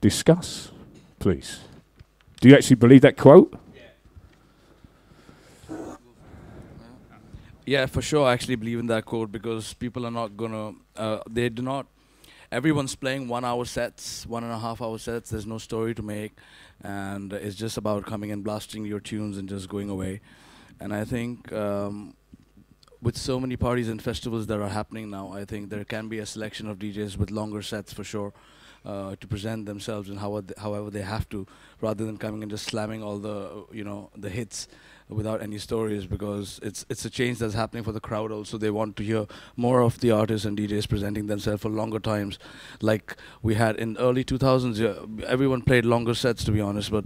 discuss, please? Do you actually believe that quote? Yeah, for sure. I actually believe in that quote because people are not gonna. They do not. Everyone's playing 1 hour sets, 1.5 hour sets. There's no story to make, and it's just about coming and blasting your tunes and just going away. And I think with so many parties and festivals that are happening now, I think there can be a selection of DJs with longer sets for sure to present themselves and however they have to, rather than coming and just slamming all the the hits without any stories, because it's a change that's happening for the crowd also. They want to hear more of the artists and DJs presenting themselves for longer times. Like we had in early 2000s, everyone played longer sets, to be honest, but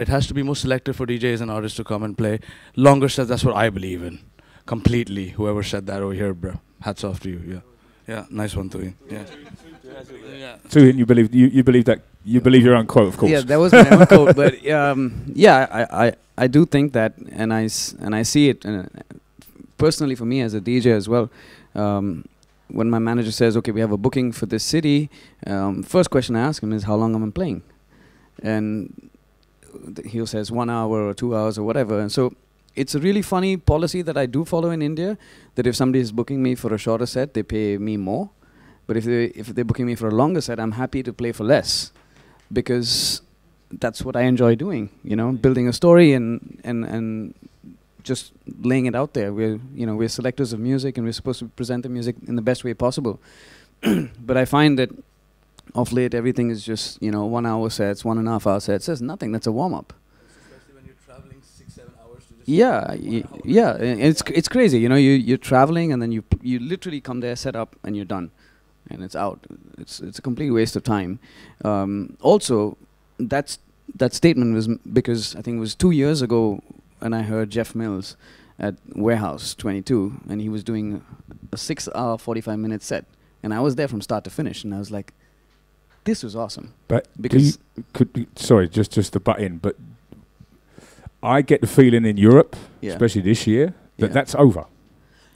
it has to be more selective for DJs and artists to come and play longer sets. That's what I believe in, completely. Whoever said that over here, bro, hats off to you. Yeah, nice one, Tuin. Yeah. Tuin, you believe that you believe your own quote, of course. Yeah, that was my own quote, but yeah, I do think that, and I see it personally for me as a DJ as well. When my manager says, "Okay, we have a booking for this city," first question I ask him is, "How long am I playing?" And he says 1 hour or 2 hours or whatever. And so it's a really funny policy that I do follow in India, that if somebody is booking me for a shorter set, they pay me more. But if they're booking me for a longer set, I'm happy to play for less, because that's what I enjoy doing, building a story and just laying it out there. We're selectors of music, and we're supposed to present the music in the best way possible. But I find that of late everything is just 1 hour sets, 1.5 hour sets. There's nothing. That's a warm up. Especially when you're traveling 6-7 hours to just it's crazy. You're traveling, and then you literally come there, set up, and you're done, and it's out. It's a complete waste of time. Also, that statement was because I think it was 2 years ago, and I heard Jeff Mills at Warehouse 22, and he was doing a 6 hour 45-minute set, and I was there from start to finish, and I was like, this was awesome. But because sorry, just to butt in, but I get the feeling in Europe, especially this year, that that's over.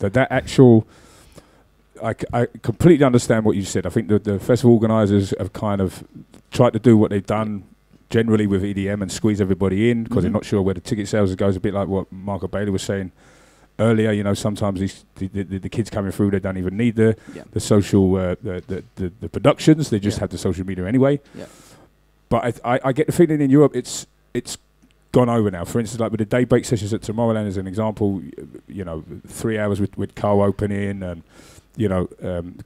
That actual, I completely understand what you said. I think the festival organisers have kind of tried to do what they've done generally with EDM and squeeze everybody in, because they're not sure where the ticket sales goes. A bit like what Marco Bailey was saying earlier. Sometimes the kids coming through, they don't even need the social the productions. They just have the social media anyway. Yeah. But I get the feeling in Europe it's gone over now. For instance, like with the daybreak sessions at Tomorrowland as an example, 3 hours with Carl opening, and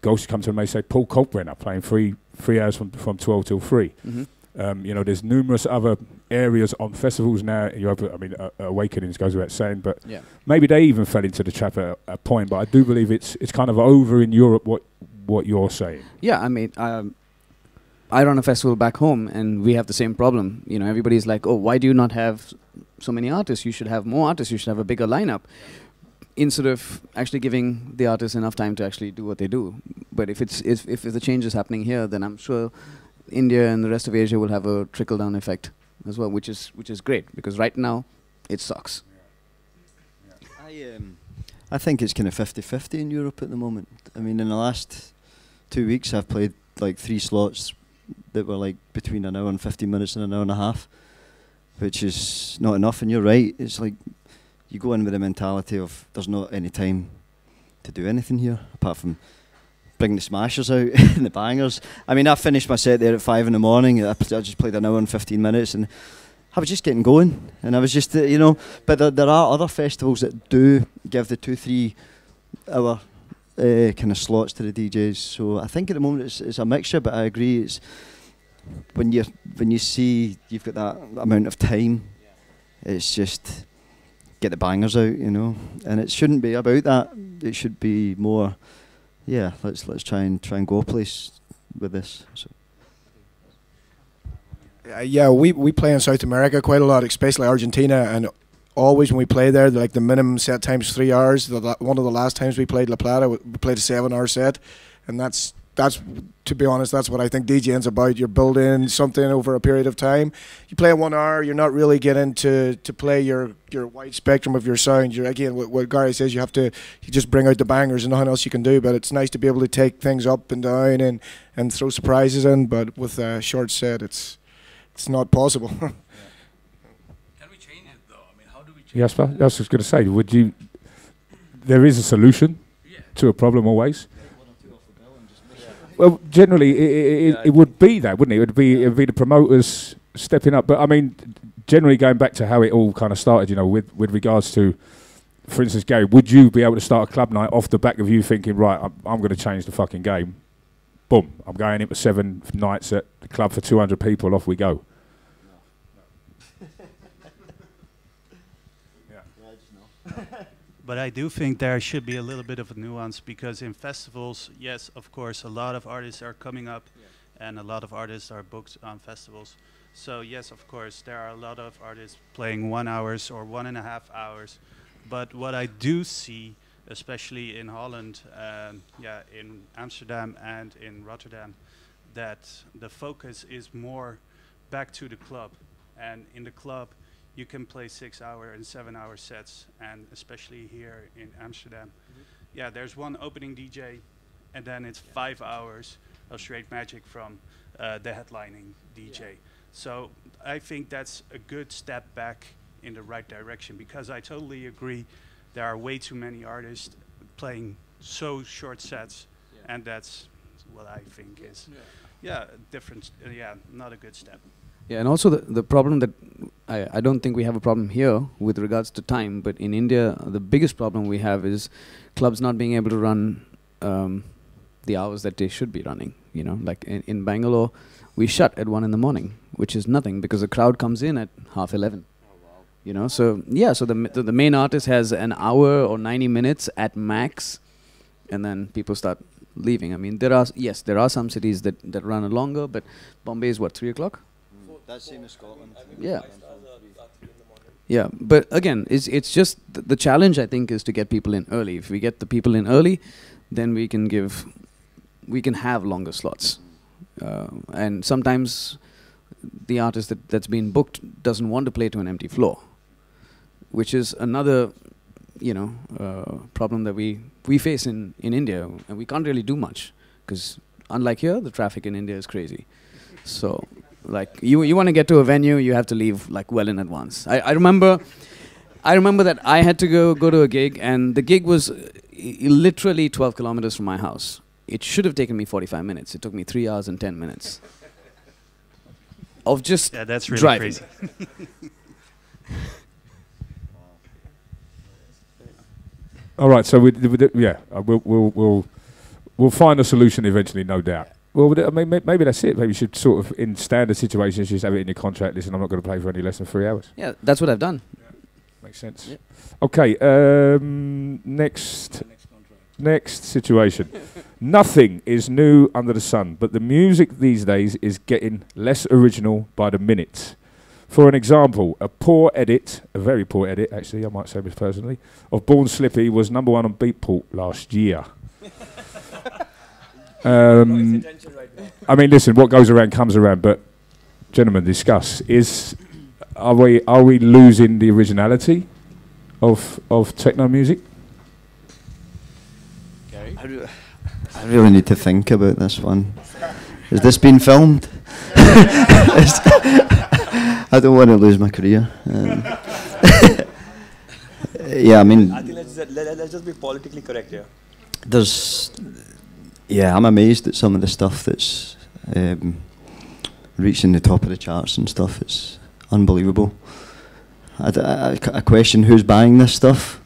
Ghost comes to them, they say Paul Kalkbrenner playing three hours from 12 till 3. There's numerous other areas on festivals now. Awakenings goes without saying, but maybe they even fell into the trap at a point. But I do believe it's kind of over in Europe. What you're saying? Yeah, I run a festival back home, and we have the same problem. Everybody's like, "Oh, why do you not have so many artists? You should have more artists. You should have a bigger lineup." Instead of actually giving the artists enough time to actually do what they do. But if the change is happening here, then I'm sure India and the rest of Asia will have a trickle-down effect as well, which is great, because right now it sucks. I think it's kind of 50-50 in Europe at the moment. In the last 2 weeks I've played like 3 slots that were like between an hour and 15 minutes and an hour and a half, which is not enough. And you're right, it's like you go in with the mentality of there's not any time to do anything here apart from bring the smashers out and the bangers. I finished my set there at 5 in the morning. I just played an hour and 15 minutes, and I was just getting going. And I was just, but there are other festivals that do give the 2-3 hour kind of slots to the DJs. So I think at the moment it's a mixture, but I agree. It's when you see you've got that amount of time, it's just get the bangers out, And it shouldn't be about that. It should be more. Yeah, let's try and go a place with this. So. We play in South America quite a lot, especially Argentina, and always when we play there, like the minimum set time's 3 hours. One of the last times we played La Plata, we played a 7-hour set, and that's to be honest, that's what I think DJing's about. You're building something over a period of time. You play 1 hour, you're not really getting to play your wide spectrum of your sound. You're, again, what Gary says, you just bring out the bangers and nothing else you can do. But it's nice to be able to take things up and down and throw surprises in. But with a short set, it's not possible. Can we change it though? I mean, how do we change Yes, I was just going to say, there is a solution to a problem always. Well, generally, it would be that, wouldn't it? It would be the promoters stepping up. But I mean, generally, going back to how it all kind of started, you know, with regards to, for instance, Gary, would you be able to start a club night off the back of you thinking, right, I'm going to change the fucking game? Boom, I'm going into 7 nights at the club for 200 people. Off we go. But I do think there should be a little bit of a nuance, because in festivals, yes, of course, a lot of artists are coming up and a lot of artists are booked on festivals. So yes, of course, there are a lot of artists playing 1 hour or 1.5 hours. But what I do see, especially in Holland, in Amsterdam and in Rotterdam, that the focus is more back to the club. And in the club, you can play 6-hour and 7-hour sets, and especially here in Amsterdam. There's one opening DJ, and then it's 5 hours of straight magic from the headlining DJ. So I think that's a good step back in the right direction, because I totally agree there are way too many artists playing so short sets, and that's what I think is different, not a good step. Yeah, and also the problem that I don't think we have a problem here with regards to time, but in India, the biggest problem we have is clubs not being able to run the hours that they should be running. You know, like in Bangalore, we shut at 1 in the morning, which is nothing because the crowd comes in at 11:30. You know, so so the main artist has an hour or 90 minutes at max, and then people start leaving. I mean, there are some cities that run longer, but Bombay is what, 3 o'clock? That's same as Scotland. Yeah, but again, it's just the challenge, I think, is to get people in early. If we get the people in early, then we can have longer slots. And sometimes the artist that's been booked doesn't want to play to an empty floor, which is another, problem that we face in India, and we can't really do much because unlike here, the traffic in India is crazy. So, like, you want to get to a venue, you have to leave like well in advance. I remember that I had to go to a gig, and the gig was literally 12 kilometers from my house. It should have taken me 45 minutes. It took me 3 hours and 10 minutes of just that's really driving. Crazy. All right, so we'll find a solution eventually, no doubt. Well, I mean, maybe that's it. Maybe you should sort of, in standard situations, just have it in your contract. Listen, I'm not going to play for any less than 3 hours. Yeah, that's what I've done. Yeah. Makes sense. Yeah. Okay, next situation. Nothing is new under the sun, but the music these days is getting less original by the minute. For an example, a very poor edit, actually, I might say this personally, of Born Slippy was #1 on Beatport last year. I mean, listen, what goes around comes around, but gentlemen, discuss. Are we losing the originality of techno music? Gary? I really need to think about this one. Has this been filmed? I don't want to lose my career. Yeah, I mean, I think let's just be politically correct here. I'm amazed at some of the stuff that's reaching the top of the charts and stuff. It's unbelievable. I question who's buying this stuff.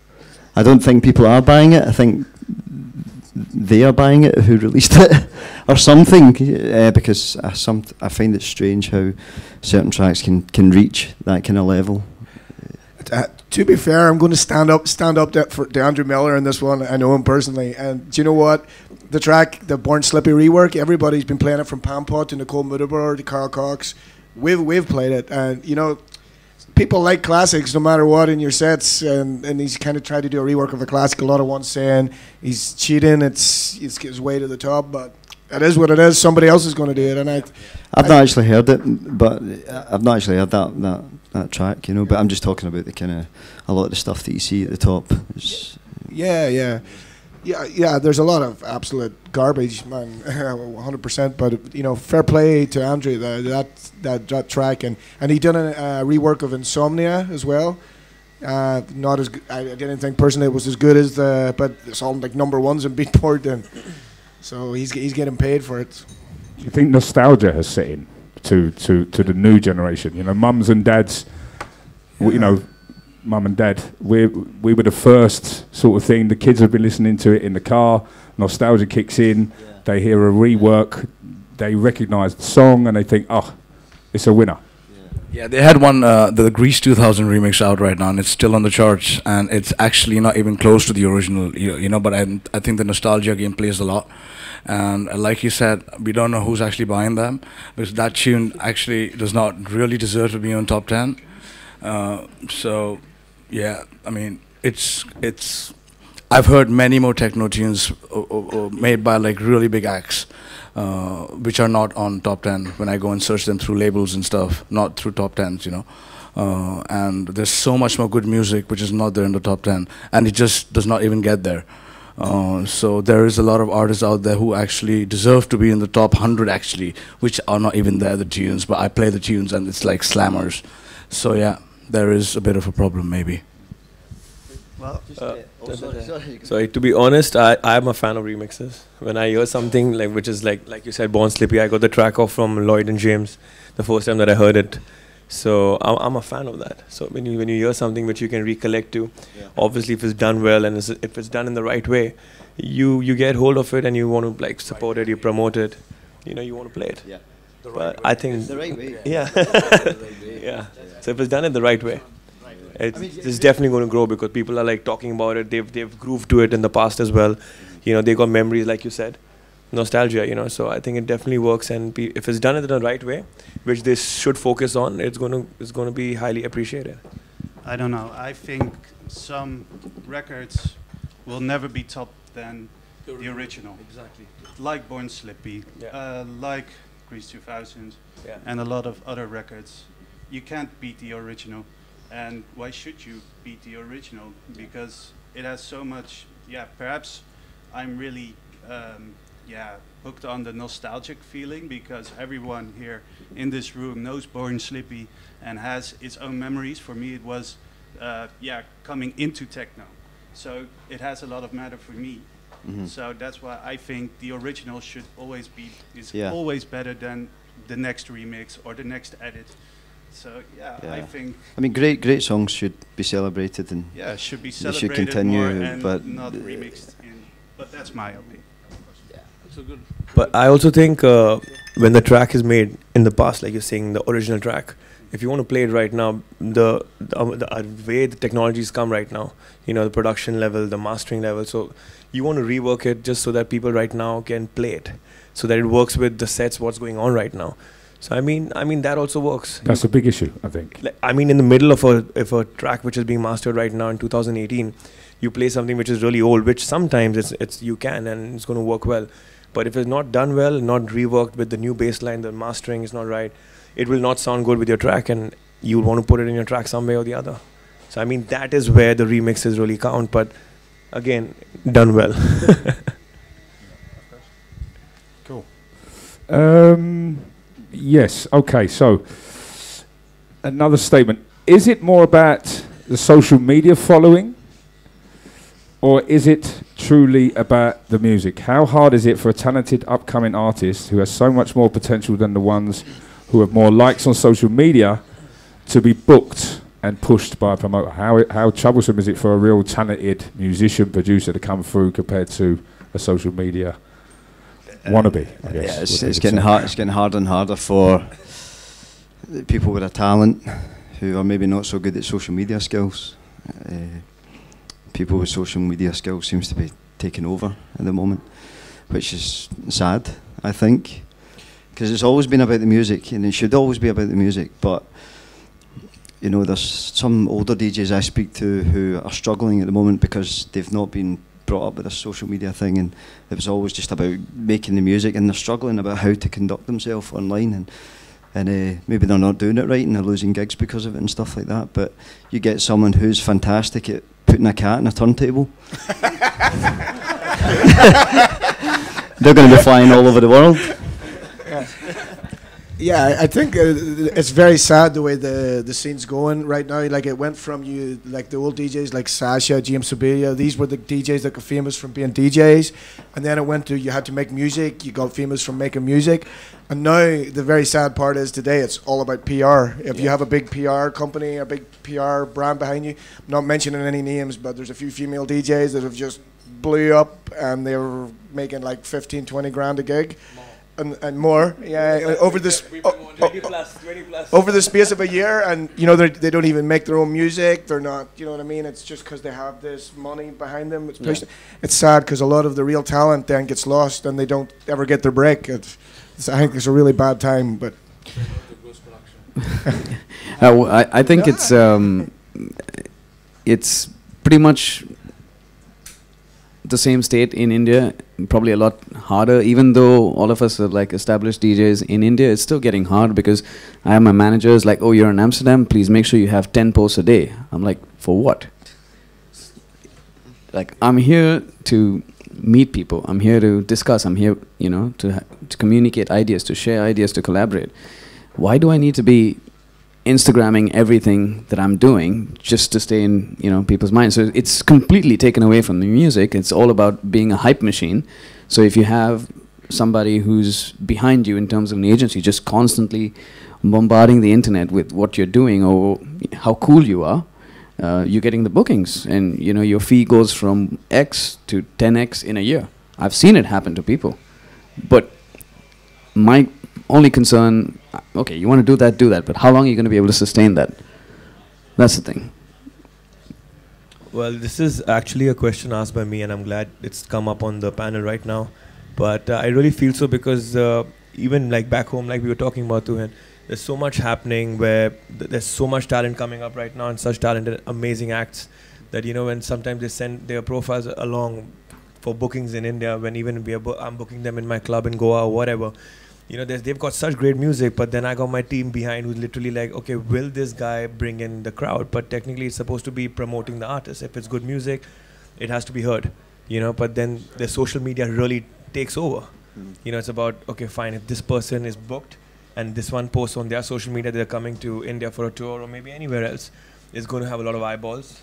I don't think people are buying it. I think they are buying it who released it or something, because I find it strange how certain tracks can reach that kind of level. To be fair, I'm going to stand up to Andrew Miller in this one. I know him personally, and do you know what? The track, the Born Slippy rework, everybody's been playing it, from Pampot to Nicole Mudaber to Carl Cox. We've played it, and people like classics no matter what in your sets, and he's kind of tried to do a rework of a classic. A lot of ones saying he's cheating, it's his way to the top, but it is what it is. Somebody else is going to do it, and I've not actually heard it, but I've not actually heard that track, you know. But I'm just talking about the kind of a lot of the stuff that you see at the top. Yeah. There's a lot of absolute garbage, man, 100%. But you know, fair play to Andrew, that track, and he done a rework of Insomnia as well. Not as I didn't think personally it was as good as but it's all like number ones in Beatport, and so he's getting paid for it. Do you think nostalgia has set in to the new generation? You know, mums and dads, you know. Mum and dad, we were the first sort of thing. The kids have been listening to it in the car. Nostalgia kicks in. Yeah. They hear a rework. They recognise the song and they think, oh, it's a winner. Yeah, they had one, the Grease 2000 remix out right now, and it's still on the charts. And it's actually not even close to the original, you know. But I think the nostalgia game plays a lot. And like you said, we don't know who's actually buying them, because that tune actually does not really deserve to be on top 10. So. Yeah, I mean, it's. I've heard many more techno tunes made by like really big acts, which are not on top 10 when I go and search them through labels and stuff, not through top 10s, you know. And there's so much more good music which is not there in the top 10, and it just does not even get there. So there is a lot of artists out there who actually deserve to be in the top 100 actually, which are not even there, the tunes, but I play the tunes and it's like slammers. So yeah. There is a bit of a problem, maybe. Well, sorry, to be honest, I'm a fan of remixes. When I hear something like which is like you said, Born Slippy, I got the track off from Lloyd and James the first time that I heard it. So I'm a fan of that. So when you hear something which you can recollect to, obviously if it's done well and if it's done in the right way, you get hold of it and you want to like support it, you promote it, you know, you want to play it. Yeah. But I think the right way. Yeah. Yeah. So if it's done in the right way, it's definitely going to grow, because people are like talking about it. They've grooved to it in the past as well. You know, they got memories, like you said, nostalgia. You know, so I think it definitely works. And if it's done in the right way, which they should focus on, it's going to be highly appreciated. I don't know. I think some records will never be top than the original. Exactly. Like Born Slippy, like Grease 2000, and a lot of other records. You can't beat the original, and why should you beat the original? Because it has so much. Yeah, perhaps I'm really hooked on the nostalgic feeling, because everyone here in this room knows Born Slippy and has its own memories. For me, it was coming into techno, so it has a lot of matter for me. Mm-hmm. So that's why I think the original should always be always better than the next remix or the next edit. So I think. I mean, great songs should be celebrated, and should be celebrated, should continue, more and but not remixed. But that's my opinion. Yeah, it's a good. But I also think when the track is made in the past, like you're saying, the original track, if you want to play it right now, the way the technologies come right now, you know, the production level, the mastering level, so you want to rework it just so that people right now can play it, so that it works with the sets, what's going on right now. So I mean that also works. That's a big issue, I think. Like, I mean, in the middle of a track which is being mastered right now in 2018, you play something which is really old, which sometimes it's you can and it's going to work well. But if it's not done well, not reworked with the new bass line, the mastering is not right, it will not sound good with your track, and you want to put it in your track some way or the other. So I mean, that is where the remixes really count. But again, done well. Cool. Yes, okay, so another statement. Is it more about the social media following, or is it truly about the music? How hard is it for a talented upcoming artist who has so much more potential than the ones who have more likes on social media to be booked and pushed by a promoter? How troublesome is it for a real talented musician, producer to come through compared to a social media wannabe, I guess? Yeah, it's getting hard. It's getting harder and harder for people with a talent who are maybe not so good at social media skills. People with social media skills seems to be taking over at the moment, which is sad, I think, because it's always been about the music, and it should always be about the music. But you know, there's some older DJs I speak to who are struggling at the moment because they've not been brought up with this social media thing, and it was always just about making the music, and they're struggling about how to conduct themselves online, and maybe they're not doing it right, and they're losing gigs because of it and stuff like that. But you get someone who's fantastic at putting a cat in a turntable. They're going to be flying all over the world. Yeah, I think it's very sad the way the scene's going right now. Like, it went from like the old DJs like Sasha, James Sibilia. These were the DJs that got famous from being DJs, and then it went to you had to make music. You got famous from making music, and now the very sad part is today it's all about PR. If you have a big PR company, a big PR brand behind you, I'm not mentioning any names, but there's a few female DJs that have just blew up, and they were making like 15, 20 grand a gig. And more, yeah, over this 20 plus. Over the space of a year, and you know they don't even make their own music. They're not, you know what I mean. It's just because they have this money behind them. It's sad because a lot of the real talent then gets lost, and they don't ever get their break. I think it's a really bad time. But I think it's pretty much the same state in India, probably a lot harder. Even though all of us are like established DJs in India, it's still getting hard because I have my managers like, oh, you're in Amsterdam, please make sure you have 10 posts a day. I'm like, for what? Like, I'm here to meet people. I'm here to discuss. I'm here, you know, to communicate ideas, to share ideas, to collaborate. Why do I need to be Instagramming everything that I'm doing just to stay in, you know, people's minds? So it's completely taken away from the music. It's all about being a hype machine. So if you have somebody who's behind you in terms of an agency, just constantly bombarding the internet with what you're doing or how cool you are, you're getting the bookings, and you know your fee goes from X to 10X in a year. I've seen it happen to people, but my only concern, okay, you want to do that, but how long are you going to be able to sustain that? That's the thing. Well, this is actually a question asked by me, and I'm glad it's come up on the panel right now. But I really feel so because even like back home, like we were talking about Tuhin, there's so much happening where there's so much talent coming up right now and such talented, amazing acts that, you know, when sometimes they send their profiles along for bookings in India, when even I'm booking them in my club in Goa or whatever, you know, they've got such great music, but then I got my team behind who's literally like, okay, will this guy bring in the crowd? But technically it's supposed to be promoting the artist. If it's good music, it has to be heard, you know, but then the social media really takes over. You know, it's about, okay, fine, if this person is booked and this one posts on their social media they're coming to India for a tour or maybe anywhere else, it's going to have a lot of eyeballs.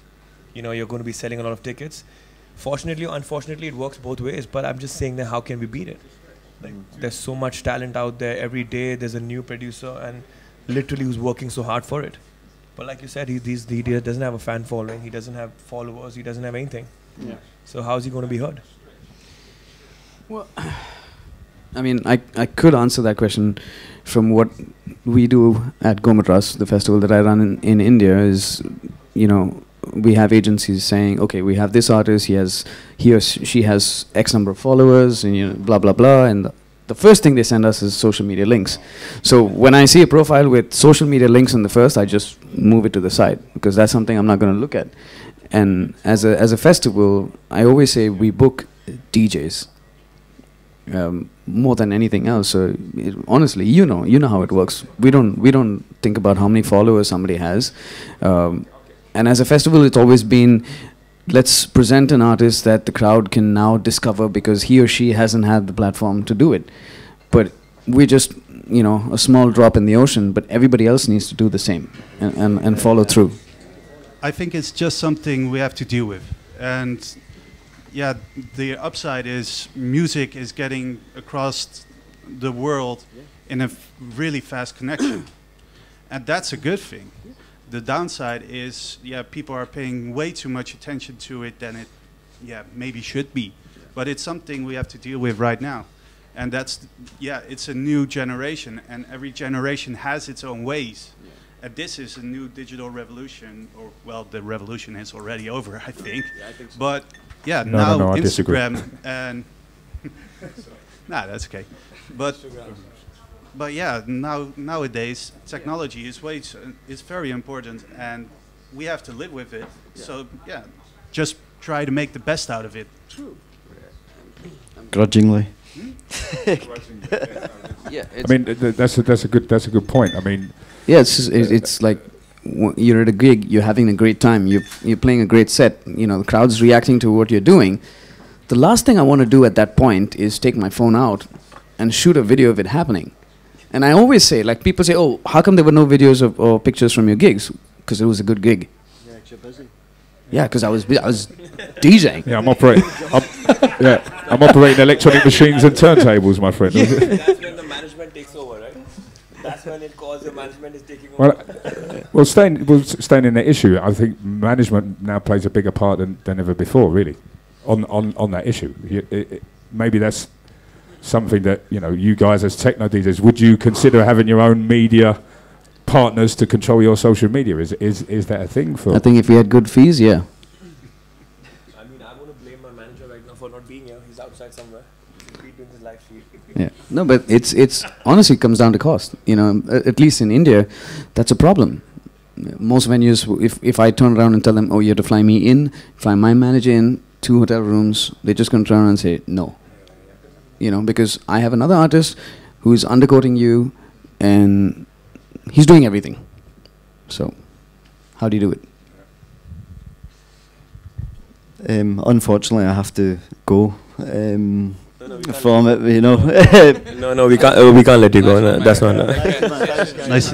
You know, you're going to be selling a lot of tickets. Fortunately or unfortunately, it works both ways, but I'm just saying that how can we beat it? Like, there's so much talent out there. Every day there's a new producer and literally who's working so hard for it. But like you said, he doesn't have a fan following. He doesn't have followers. He doesn't have anything. Yeah. So how's he going to be heard? Well, I mean, I could answer that question from what we do at Gomatras, the festival that I run in India, is, you know, we have agencies saying, okay, we have this artist, he or she has X number of followers, and you know, blah, blah, blah, and the first thing they send us is social media links. So when I see a profile with social media links in the first, I just move it to the side, because that's something I'm not going to look at. And as a festival, I always say we book DJs. More than anything else. So honestly, you know how it works. We don't think about how many followers somebody has. And as a festival, it's always been, let's present an artist that the crowd can now discover because he or she hasn't had the platform to do it. But we're just, you know, a small drop in the ocean, but everybody else needs to do the same and follow through. I think it's just something we have to deal with. And yeah, the upside is music is getting across the world in a really fast connection. And that's a good thing. The downside is, yeah, people are paying way too much attention to it than it, maybe should be. But it's something we have to deal with right now. And that's, it's a new generation, and every generation has its own ways. And this is a new digital revolution, or, well, the revolution is already over, I think. Yeah, I think so. But, yeah, no, Instagram and... Nah, that's okay. But yeah, nowadays technology is very important, and we have to live with it. Yeah. So yeah, just try to make the best out of it. true. Grudgingly. Yeah, I mean, that's a good point. I mean, yeah, it's like you're at a gig, you're having a great time, you're playing a great set. You know, the crowd's reacting to what you're doing. The last thing I want to do at that point is take my phone out and shoot a video of it happening. And I always say, like, people say, "Oh, how come there were no videos or pictures from your gigs?" Because it was a good gig. Yeah, you're busy. Yeah, because I was DJing. yeah, I'm operating electronic machines and turntables, my friend. That's when the management takes over, right? That's when it calls the management is taking over. Well, staying in that issue, I think management now plays a bigger part than ever before, really, on that issue. Maybe that's something that, you know, you guys as techno DJs, would you consider having your own media partners to control your social media? Is that a thing for? I think if we had good fees, yeah. I mean, I want to blame my manager right now for not being here. He's outside somewhere. He's doing his live feed. Yeah. No, but it's honestly comes down to cost. You know, at least in India, that's a problem. Most venues, if I turn around and tell them, "Oh, you have to fly me in, fly my manager in, 2 hotel rooms," they're just going to turn around and say no. You know, because I have another artist who's undercoating you, and he's doing everything. So, how do you do it? Unfortunately, I have to go from it. You know. No, we can't. We can't let you go. No, that's not. Nice.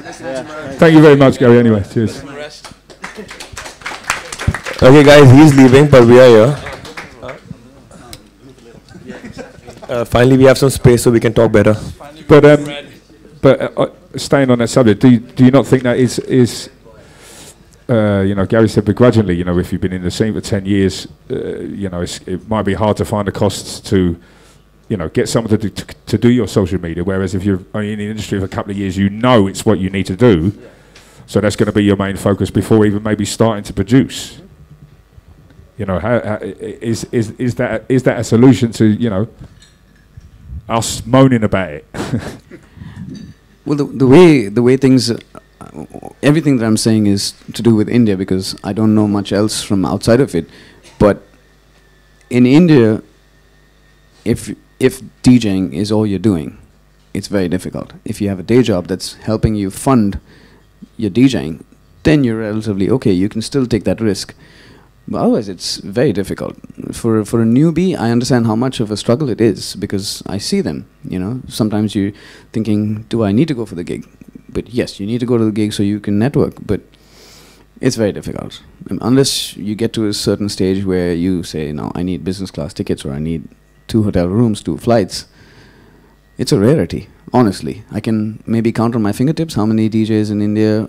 Thank you very much, Gary. Anyway, cheers. Okay, guys, he's leaving, but we are here. Finally, we have some space so we can talk better. But staying on that subject, do you not think that is you know, Gary said begrudgingly, you know, if you've been in the scene for 10 years, you know, it might be hard to find the costs to, you know, get someone to do your social media, whereas if you're only in the industry for a couple of years, you know it's what you need to do. Yeah. So that's going to be your main focus before even maybe starting to produce. You know, is that a solution to, you know, us moaning about it? Well, the way things, everything that I'm saying is to do with India, because I don't know much else from outside of it. But in India, if DJing is all you're doing, it's very difficult. If you have a day job that's helping you fund your DJing, then you're relatively okay. You can still take that risk. But otherwise, it's very difficult. For a newbie, I understand how much of a struggle it is, because I see them, you know. Sometimes you're thinking, do I need to go for the gig? But yes, you need to go to the gig so you can network, but it's very difficult. Unless you get to a certain stage where you say, no, I need business class tickets, or I need 2 hotel rooms, 2 flights. It's a rarity, honestly. I can maybe count on my fingertips how many DJs in India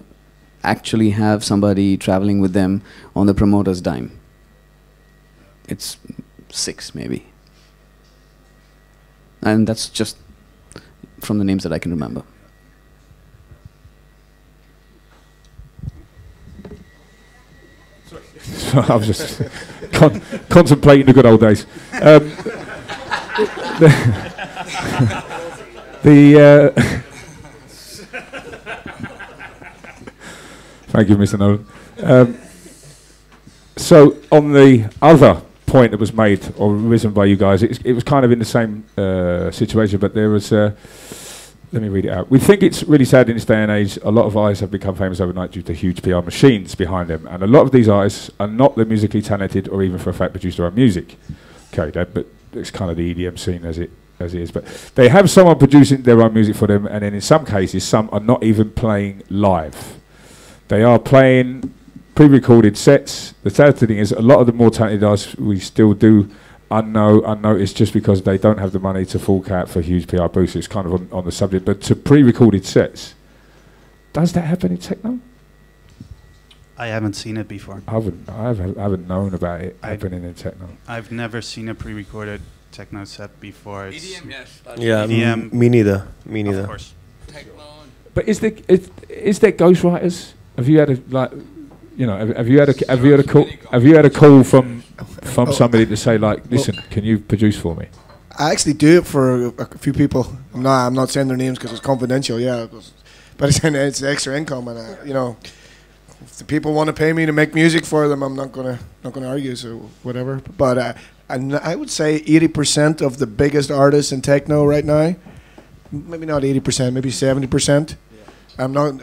actually have somebody traveling with them on the promoter's dime. It's 6 maybe. And that's just from the names that I can remember. I was just contemplating the good old days. Thank you, Mr. Nolan. So on the other point that was made or risen by you guys, it was kind of in the same situation, but there was, let me read it out. We think it's really sad in this day and age, a lot of artists have become famous overnight due to huge PR machines behind them, and a lot of these artists are not the musically talented or even for a fact produce their own music. Okay, but it's kind of the EDM scene as it is, but they have someone producing their own music for them, and then in some cases some are not even playing live. They are playing pre-recorded sets. The talented thing is, a lot of the more talented artists we still do unnoticed just because they don't have the money to fork out for huge PR boosts. It's kind of on the subject, but to pre-recorded sets, does that happen in techno? I haven't seen it before. I haven't known about it happening in techno. I've never seen a pre-recorded techno set before. EDM, yes. Yeah, EDM. Me neither. Me neither. Of course. Techno. But is there ghostwriters? Have you had have you had a call from somebody to say, like, listen, can you produce for me? I actually do it for a few people. I'm not saying their names because it's confidential. Yeah, but it's extra income, and you know, if the people want to pay me to make music for them, I'm not gonna argue. So whatever. But I would say 80% of the biggest artists in techno right now, maybe not 80%, maybe 70%. I'm not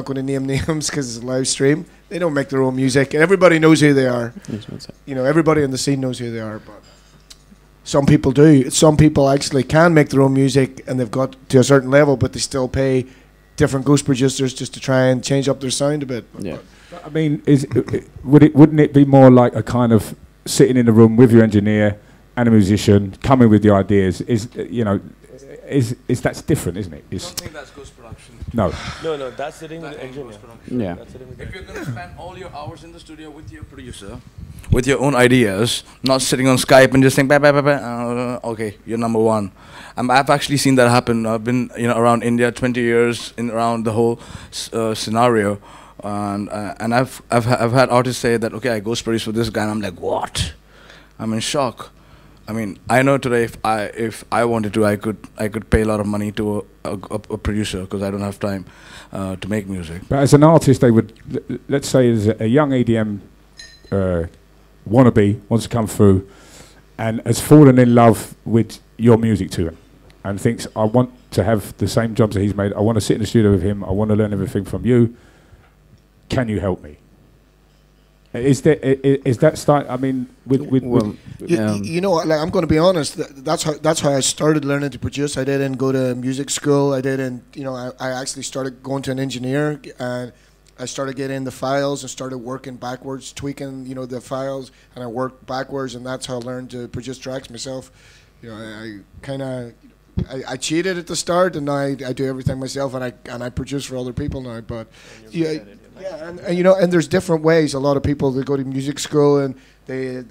going to name names because it's a live stream. They don't make their own music, and everybody knows who they are. You know, everybody in the scene knows who they are. But some people do. Some people actually can make their own music, and they've got to a certain level, but they still pay different ghost producers just to try and change up their sound a bit. Yeah. I mean, wouldn't it be more like a kind of sitting in a room with your engineer and a musician, coming with the ideas? That's different, isn't it? I don't think that's ghost production. No, that's sitting with the engineer. Yeah. If you're going to spend all your hours in the studio with your producer, with your own ideas, not sitting on Skype and just saying, okay, you're number one. I've actually seen that happen. I've been around India 20 years, around the whole scenario. And I've had artists say that, okay, I ghost produce for this guy, and I'm like, what? I'm in shock. I mean, I know today if I wanted to, I could pay a lot of money to a producer because I don't have time to make music. but as an artist, they would, let's say, as a young EDM wannabe wants to come through and has fallen in love with your music to him and thinks, I want to have the same jobs that he's made. I want to sit in the studio with him. I want to learn everything from you. Can you help me? Is that start? I mean, you know, like, I'm going to be honest. That's how I started learning to produce. I didn't go to music school. I didn't. I actually started going to an engineer, and I started getting the files and started working backwards, tweaking the files, and I worked backwards, and that's how I learned to produce tracks myself. I kind of. I cheated at the start, and now I do everything myself, and I produce for other people now. But and there's different ways. A lot of people, they go to music school and they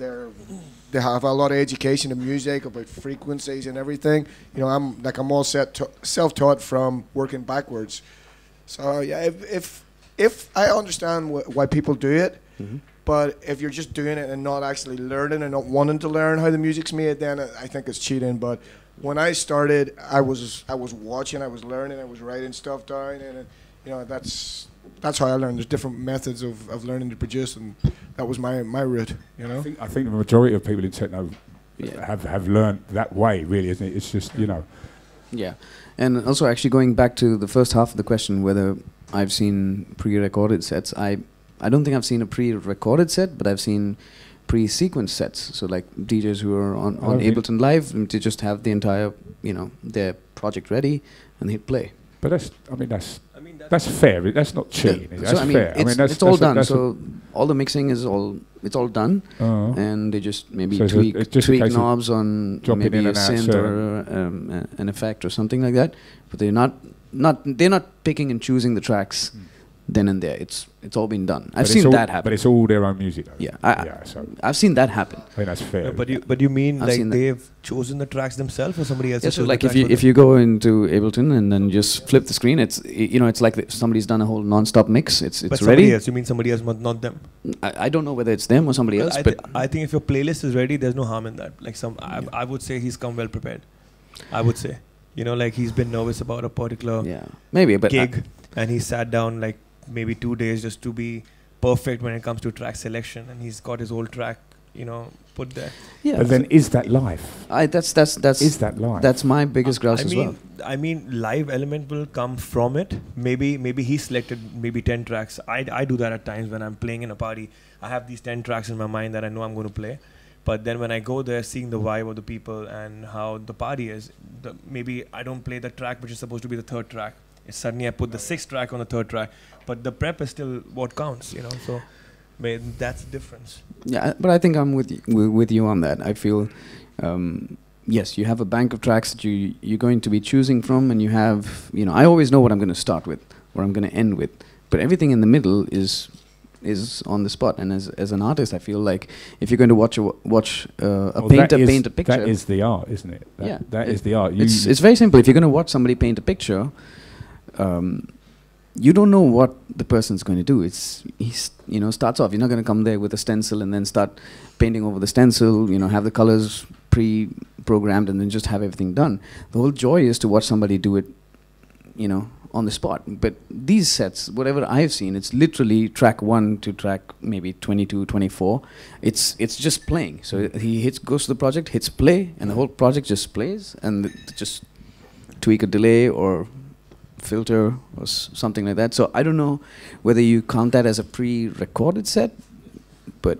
have a lot of education in music about frequencies and everything. I'm all self-taught from working backwards. So yeah, if I understand why people do it. Mm-hmm. But if you're just doing it and not actually learning and not wanting to learn how the music's made, then I think it's cheating. But when I started, I was watching, I was learning, I was writing stuff down, and that's how I learned. There's different methods of learning to produce, and that was my route. I think the majority of people in techno have learned that way, really, isn't it? It's just Yeah, and also actually going back to the first half of the question, whether I've seen pre-recorded sets. I don't think I've seen a pre-recorded set, but I've seen pre-sequenced sets. So like DJs who are on Ableton Live, to just have the entire, their project ready and hit play. But that's fair. That's not cheating. Yeah. That's fair. It's all done. So all the mixing is all done, and they just maybe tweak knobs on maybe a synth or an effect or something like that. But they're not picking and choosing the tracks. Then and there, it's all been done. I've seen that happen. But it's all their own music, though. Yeah, I've seen that happen. I think that's fair. But you mean like they've chosen the tracks themselves, or somebody else? Yeah, so like if you go into Ableton and then just flip the screen, it's it's like somebody's done a whole non-stop mix. It's but ready. Somebody else? You mean somebody else, not them? I don't know whether it's them or somebody else. But I think if your playlist is ready, there's no harm in that. Like I would say he's come well prepared. I would say, like he's been nervous about a particular gig, and he sat down like maybe 2 days just to be perfect when it comes to track selection, and he's got his whole track, put there. Yeah. But then is that live? That's is that live? That's my biggest grouse as well. I mean, live element will come from it. Maybe he selected maybe 10 tracks. I do that at times when I'm playing in a party. I have these 10 tracks in my mind that I know I'm going to play. But then when I go there, seeing the vibe of the people and how the party is, maybe I don't play the track which is supposed to be the third track. Suddenly I put the 6th track on the 3rd track, but the prep is still what counts, so that's the difference. Yeah, but I think I'm with you on that. I feel, yes, you have a bank of tracks that you're going to be choosing from, and you have, I always know what I'm going to start with, what I'm going to end with, but everything in the middle is on the spot. And as an artist, I feel like if you're going to watch a painter paint a picture, that is the art, isn't it? That is the art. It's very simple. If you're going to watch somebody paint a picture, you don't know what the person's going to do. He starts off. You're not going to come there with a stencil and then start painting over the stencil. Have the colors pre-programmed and then just have everything done. The whole joy is to watch somebody do it, on the spot. But these sets, whatever I've seen, it's literally track 1 to track maybe 22, 24. It's just playing. So he goes to the project, hits play, and the whole project just plays, and just tweak a delay or filter or something like that. So I don't know whether you count that as a pre-recorded set, but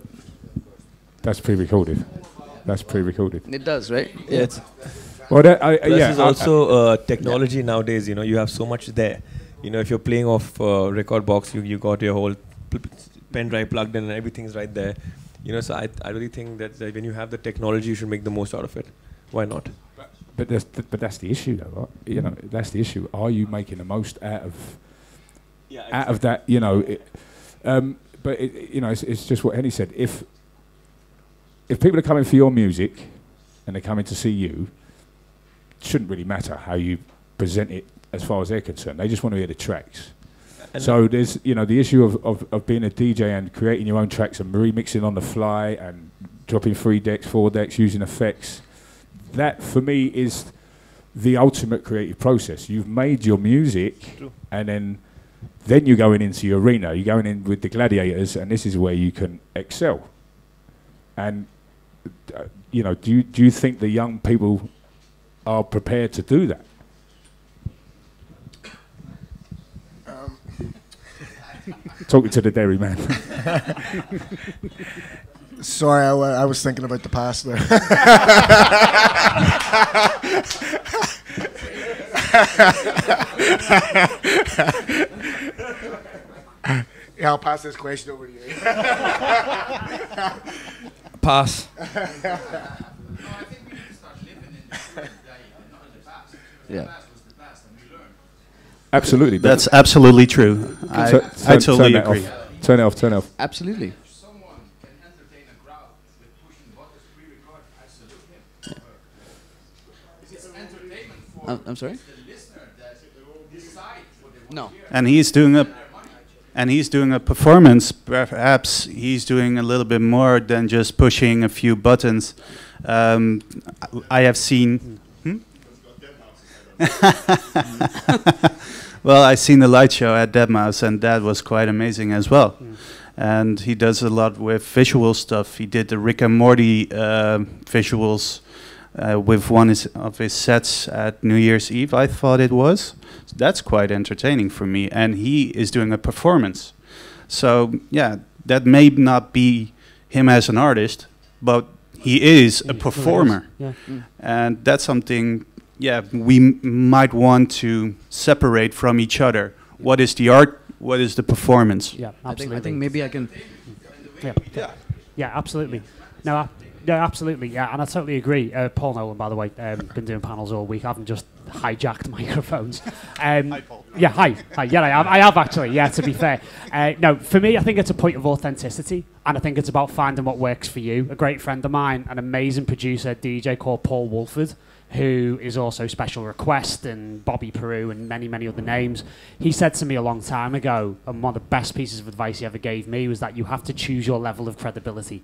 that's pre-recorded. That's pre-recorded. It does, right? Yeah. Well, There's also technology nowadays. You know, you have so much there. You know, if you're playing off record box, you got your whole pen drive plugged in and everything's right there. You know, so I really think that when you have the technology, you should make the most out of it. Why not? But that's the issue, though, right? You know, that's the issue. Are you making the most out of that? You know, but you know, it's just what Henny said. If people are coming for your music and they're coming to see you, it shouldn't really matter how you present it as far as they're concerned. They just want to hear the tracks. And so there's, you know, the issue of being a DJ and creating your own tracks and remixing on the fly and dropping 3 decks, 4 decks, using effects. That, for me, is the ultimate creative process. You've made your music, True. And then you're going into your arena. You're going in with the gladiators, and this is where you can excel. And you know, do you think the young people are prepared to do that? Talking to the dairy man. Sorry, I was thinking about the past there. Yeah, I'll pass this question over to you. Pass. No, I think we need to start living in the present day, not in the past. Yeah. The past was the past, and we learned. Absolutely. That's absolutely true. I totally agree. Turn it off. Turn it off. Absolutely. If someone can entertain a crowd with pushing buttons pre-recorded, I salute him. It's entertainment for I'm sorry? the listener that decides what they want No. to hear. And he's doing a performance. Perhaps he's doing a little bit more than just pushing a few buttons. I have seen. Well, I seen the light show at Deadmau5, and that was quite amazing as well. And he does a lot with visual stuff. He did the Rick and Morty visuals with one of his sets at New Year's Eve, I thought it was. That's quite entertaining for me. And he is doing a performance. So, yeah, that may not be him as an artist, but he is a performer. Yeah. And that's something, yeah, we might want to separate from each other. What is the art? What is the performance? Yeah, absolutely. I think maybe I can... Yeah, absolutely. No, absolutely. Yeah, and I totally agree. Paul Nolan, by the way, been doing panels all week. I haven't just hijacked microphones. Hi, Paul. Yeah, hi. Yeah, I have actually. Yeah, to be fair. No, for me, I think it's a point of authenticity, and I think it's about finding what works for you. A great friend of mine, an amazing producer, DJ called Paul Wolford, who is also Special Request and Bobby Peru and many, many other names. He said to me a long time ago, and one of the best pieces of advice he ever gave me was that you have to choose your level of credibility.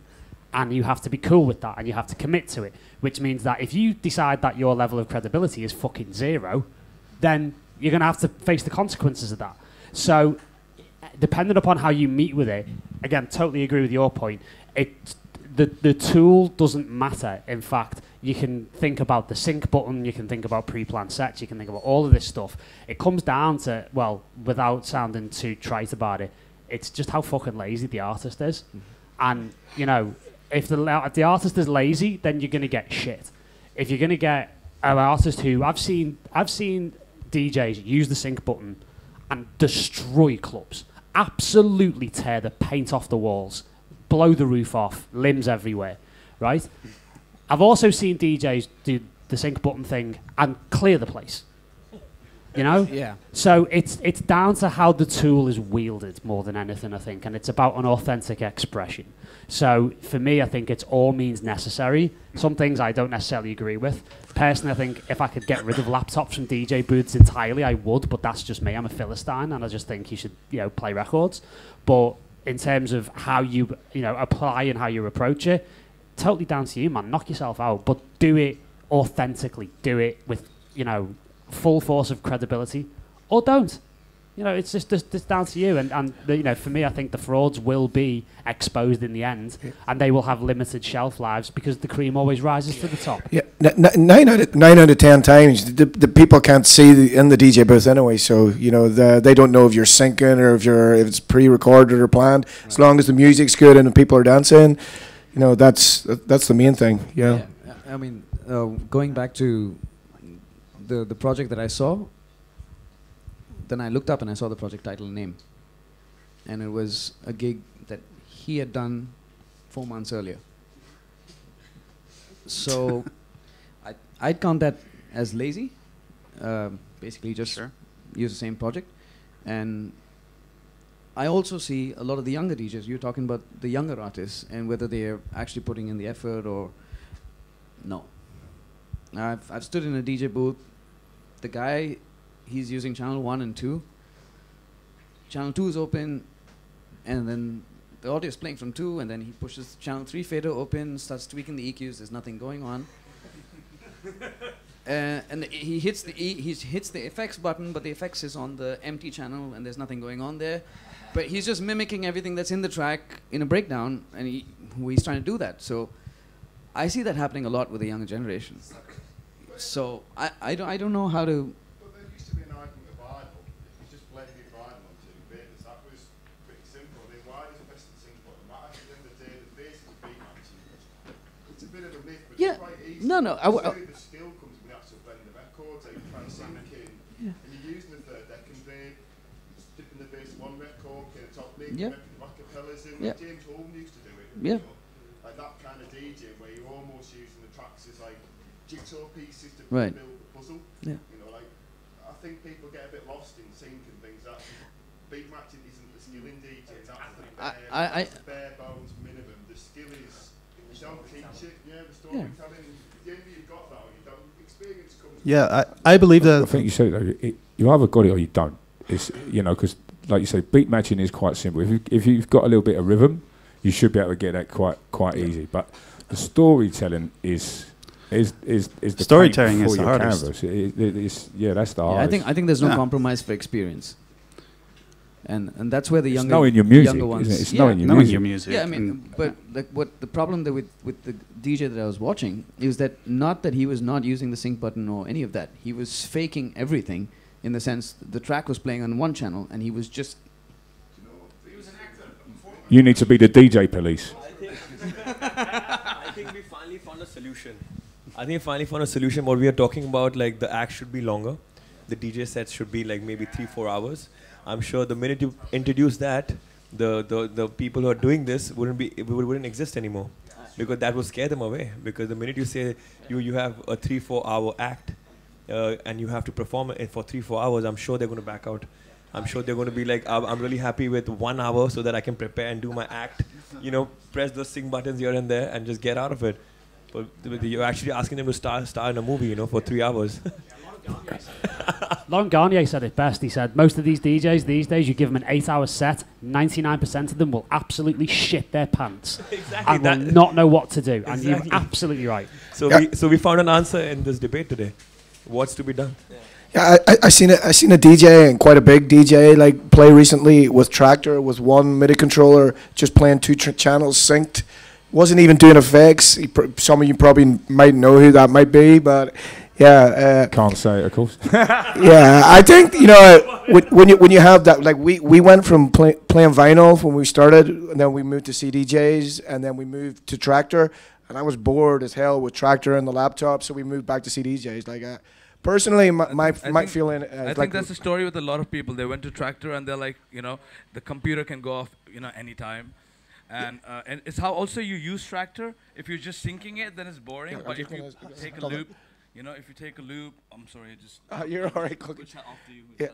And you have to be cool with that, and you have to commit to it, which means that if you decide that your level of credibility is fucking 0, then you're going to have to face the consequences of that. So, depending upon how you meet with it, again, totally agree with your point, the tool doesn't matter. In fact, you can think about the sync button, you can think about pre-planned sets, you can think about all of this stuff. It comes down to, well, without sounding too trite about it, it's just how fucking lazy the artist is. And, you know, if the artist is lazy, then you're going to get shit. If you're going to get an artist who... I've seen DJs use the sync button and destroy clubs. Absolutely tear the paint off the walls. Blow the roof off. Limbs everywhere. Right? I've also seen DJs do the sync button thing and clear the place. You know? Yeah. So it's down to how the tool is wielded more than anything, I think. And it's about an authentic expression. So for me, I think it's all means necessary. Some things I don't necessarily agree with. Personally, I think if I could get rid of laptops from DJ booths entirely, I would. But that's just me. I'm a Philistine, and I just think you should, play records. But in terms of how you, apply and how you approach it, totally down to you, man. Knock yourself out, but do it authentically. Do it with, full force of credibility, or don't. You know, it's just down to you. And you know, for me, I think the frauds will be exposed in the end, and they will have limited shelf lives because the cream always rises to the top. Yeah, 9 out of 10 times, the people can't see in the DJ booth anyway. So you know, they don't know if you're syncing or if it's pre-recorded or planned. Right. As long as the music's good and the people are dancing, you know, that's the main thing. Yeah. I mean, going back to the project that I saw. Then I looked up and I saw the project title and name. And it was a gig that he had done 4 months earlier. So I'd count that as lazy. Basically just use the same project. And I also see a lot of the younger DJs. You're talking about the younger artists and whether they're actually putting in the effort or no. I've stood in a DJ booth. The guy, he's using channel 1 and 2. Channel 2 is open, and then the audio is playing from 2, and then he pushes channel 3 fader open, starts tweaking the EQs. There's nothing going on. And he hits the effects button, but the effects is on the empty channel, and there's nothing going on there. But he's just mimicking everything that's in the track in a breakdown, and he's trying to do that. So I see that happening a lot with the younger generation. So I don't know how to. Yeah, no. The skill comes with the actual blending the records, so you're trying to sync in, and you're using the third deck convey, dipping the bass one record, the top link, the acapellas in, like James Holden used to do it. Yeah. You know, like that kind of DJ where you're almost using the tracks as like jigsaw pieces to build the puzzle. Yeah. You know, like I think people get a bit lost in syncing things. That beat matching isn't the skill in DJ. That's the bare bones minimum. The skill is. Don't teach it, the storytelling. The end you've got that or you don't. Experience comes. Yeah, I believe that. I think you said it though. You either got it or you don't. It's because like you say, beat matching is quite simple. If you've got a little bit of rhythm, you should be able to get that quite easy. But the storytelling is the storytelling is the hardest. Canvas. That's the hardest. I think there's no compromise for experience. And that's where the younger, knowing your music, younger ones. It's knowing your music. Yeah, I mean, but what the problem with the DJ that I was watching is that not that he was not using the sync button or any of that. He was faking everything in the sense the track was playing on one channel and he was just. You need to be the DJ police. I think we finally found a solution. What we are talking about, like the act should be longer. The DJ sets should be like maybe 3-4 hours. I'm sure the minute you introduce that, the people who are doing this wouldn't exist anymore, because that would scare them away. Because the minute you say you have a 3-4 hour act and you have to perform it for 3-4 hours, I'm sure they're going to back out. I'm sure they're going to be like, I'm really happy with 1 hour so that I can prepare and do my act. Press those sync buttons here and there and just get out of it. But you're actually asking them to star in a movie, for 3 hours. Lauren Garnier said it best. He said, most of these DJs these days, you give them an 8-hour set, 99% of them will absolutely shit their pants and will not know what to do. Exactly. And you're absolutely right. So we found an answer in this debate today. What's to be done? Yeah, I seen a DJ, and quite a big DJ, like play recently with Tractor with one MIDI controller, just playing 2 channels synced. Wasn't even doing effects. Some of you probably might know who that might be, but. Yeah, can't say it, of course. Yeah, I think when you have that, like we went from playing vinyl when we started, and then we moved to CDJs, and then we moved to Tractor, and I was bored as hell with Tractor and the laptop, so we moved back to CDJs. Like personally, my feeling. I think that's the story with a lot of people. They went to Tractor and they're like, the computer can go off, anytime. And it's how also you use Tractor. If you're just syncing it, then it's boring. Yeah, but if you take a loop. If you take a loop, I'm sorry, just. You're all right. Yeah.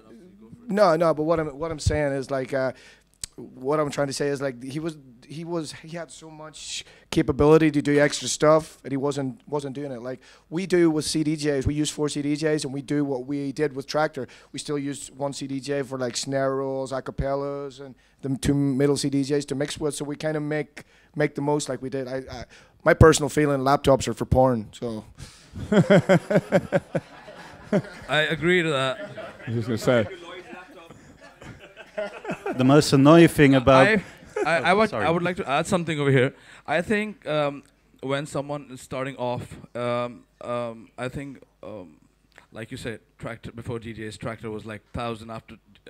No, but what I'm saying is like, what I'm trying to say is like he had so much capability to do extra stuff, and he wasn't doing it like we do with CDJs. We use 4 CDJs, and we do what we did with Tractor. We still use 1 CDJ for like snare rolls, acapellas, and the 2 middle CDJs to mix with. So we kind of make the most like we did. My personal feeling, laptops are for porn. So. I agree to that. I was just going to say. the most annoying thing about... I would like to add something over here. I think when someone is starting off, I think, like you said, Tractor before DJs, Tractor was like 1,000.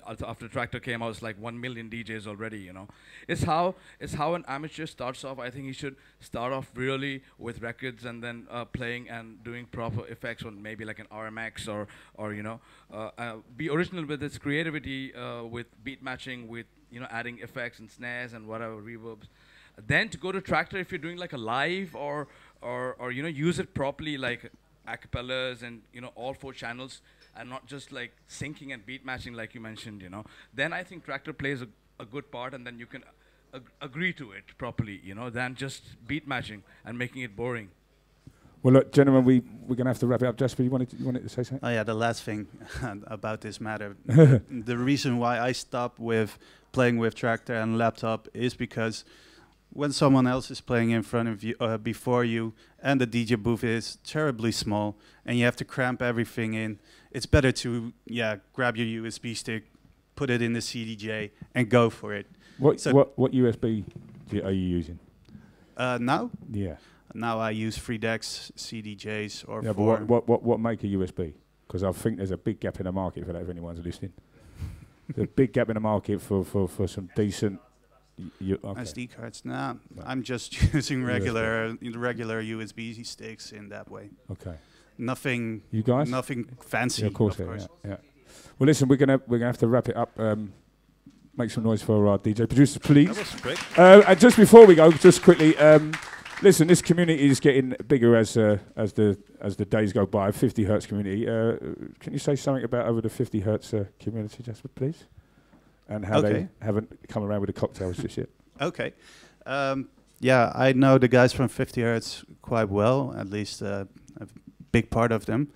After Tractor came out, it's like 1 million DJs already. You know, it's how an amateur starts off. I think he should start off really with records and then playing and doing proper effects on maybe like an RMX or you know, be original with its creativity, with beat matching, with adding effects and snares and whatever reverbs. Then to go to Tractor if you're doing like a live or use it properly like acapellas and all 4 channels and not just like syncing and beat matching like you mentioned, then I think Tractor plays a good part, and then you can agree to it properly, than just beat matching and making it boring. Well, look, gentlemen, we're going to have to wrap it up. Jasper, you wanted to say something? Oh yeah, the last thing about this matter. The reason why I stopped with playing with Tractor and laptop is because when someone else is playing in front of you, before you, and the DJ booth is terribly small, and you have to cramp everything in, it's better to grab your USB stick, put it in the CDJ, and go for it. What USB are you using? Now? Yeah. Now I use 3DEX CDJs or 4. But what make a USB? Because I think there's a big gap in the market for that. If anyone's listening, there's a big gap in the market for some decent. Okay. SD cards. Nah, I'm just using regular USB sticks in that way. Okay. Nothing. You guys? Nothing fancy. Yeah, of course. Yeah. Well, listen, we're gonna have to wrap it up. Make some noise for our DJ producers, please. That was great. And just before we go, just quickly, listen. This community is getting bigger as the days go by. 50 Hertz community. Can you say something about over the 50 Hertz community, Jasper, please? And how they haven't come around with the cocktails just yet. Okay. I know the guys from 50 Hertz quite well, at least a big part of them.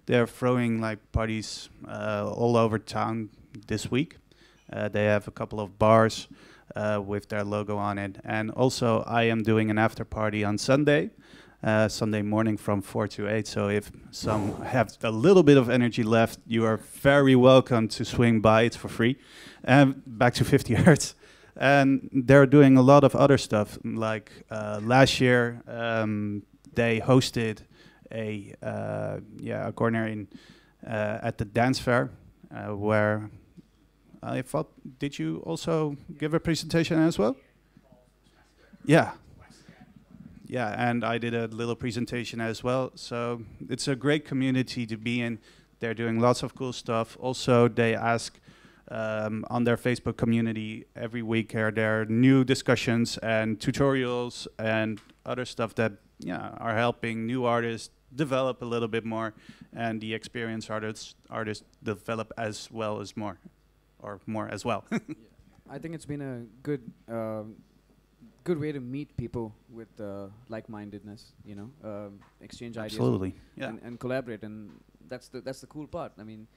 They're throwing like parties all over town this week. They have a couple of bars with their logo on it. And also I am doing an after party on Sunday. Sunday morning from 4 to 8. So if some have a little bit of energy left, you are very welcome to swing by. It's for free. And back to 50 Hertz. And they're doing a lot of other stuff. Like last year, they hosted a corner in at the dance fair where I thought, did you also give a presentation as well? Yeah. Yeah, and I did a little presentation as well. So it's a great community to be in. They're doing lots of cool stuff. Also, they ask on their Facebook community every week are there new discussions and tutorials and other stuff that are helping new artists develop a little bit more, and the experienced artists develop as well as more, or more as well. I think it's been a good way to meet people with like-mindedness, exchange ideas. Absolutely, and collaborate, and that's the cool part. I mean,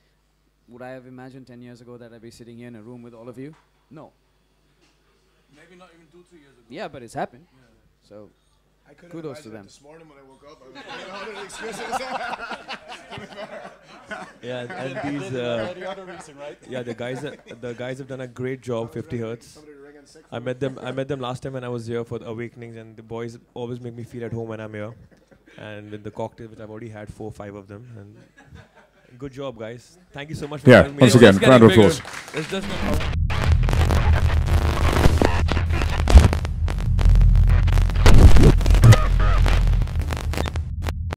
would I have imagined 10 years ago that I'd be sitting here in a room with all of you? No. Maybe not even 2-3 years ago. Yeah, but it's happened. Yeah. So kudos to them. This morning when I woke up, I was excuses. Yeah, and these the other reason, right? Yeah, the guys have done a great job. 50 Hertz. I met them last time when I was here for the Awakenings, and the boys always make me feel at home when I'm here. And with the cocktails, which I've already had 4 or 5 of them, and good job, guys. Thank you so much for having me. Once again, round of applause. It's just